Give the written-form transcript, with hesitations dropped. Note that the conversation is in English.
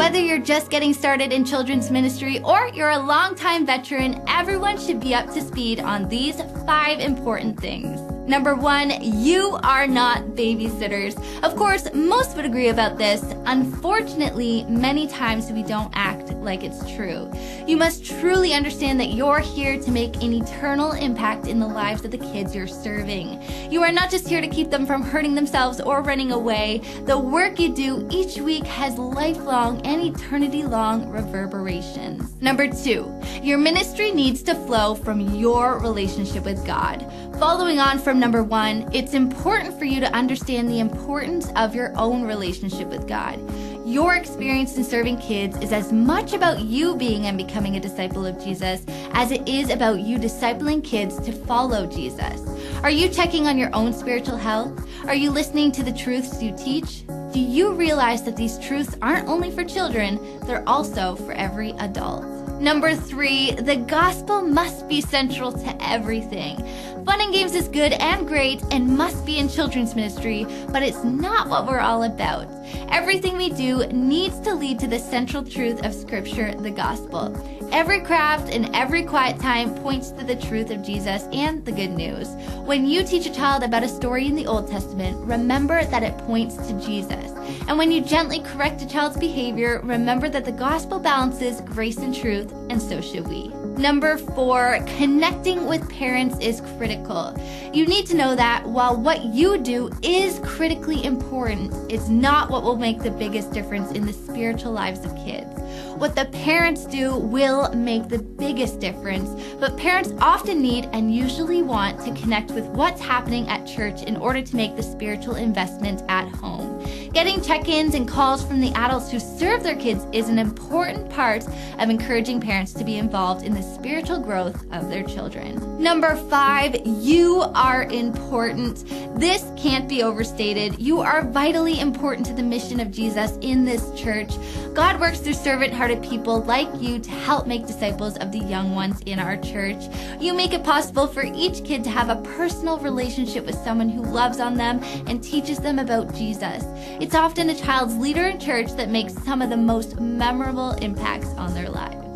Whether you're just getting started in children's ministry or you're a longtime veteran, everyone should be up to speed on these 5 important things. Number 1, you are not babysitters. Of course, most would agree about this. Unfortunately, many times we don't act like it's true. You must truly understand that you're here to make an eternal impact in the lives of the kids you're serving. You are not just here to keep them from hurting themselves or running away. The work you do each week has lifelong and eternity-long reverberations. Number 2, your ministry needs to flow from your relationship with God. Following on from number 1, it's important for you to understand the importance of your own relationship with God. Your experience in serving kids is as much about you being and becoming a disciple of Jesus as it is about you discipling kids to follow Jesus. Are you checking on your own spiritual health? Are you listening to the truths you teach? Do you realize that these truths aren't only for children, they're also for every adult? Number 3, the gospel must be central to everything. Fun and games is good and great and must be in children's ministry, but it's not what we're all about. Everything we do needs to lead to the central truth of Scripture, the gospel. Every craft and every quiet time points to the truth of Jesus and the good news. When you teach a child about a story in the Old Testament, remember that it points to Jesus. And when you gently correct a child's behavior, remember that the gospel balances grace and truth, and so should we. Number 4, connecting with parents is critical. You need to know that while what you do is critically important, it's not what will make the biggest difference in the spiritual lives of kids. What the parents do will make the biggest difference, but parents often need and usually want to connect with what's happening at church in order to make the spiritual investment at home. Getting check-ins and calls from the adults who serve their kids is an important part of encouraging parents to be involved in the spiritual growth of their children. Number 5, you are important. This can't be overstated. You are vitally important to the mission of Jesus in this church. God works through servant-hearted people like you to help make disciples of the young ones in our church. You make it possible for each kid to have a personal relationship with someone who loves on them and teaches them about Jesus. It's often a child's leader in church that makes some of the most memorable impacts on their lives.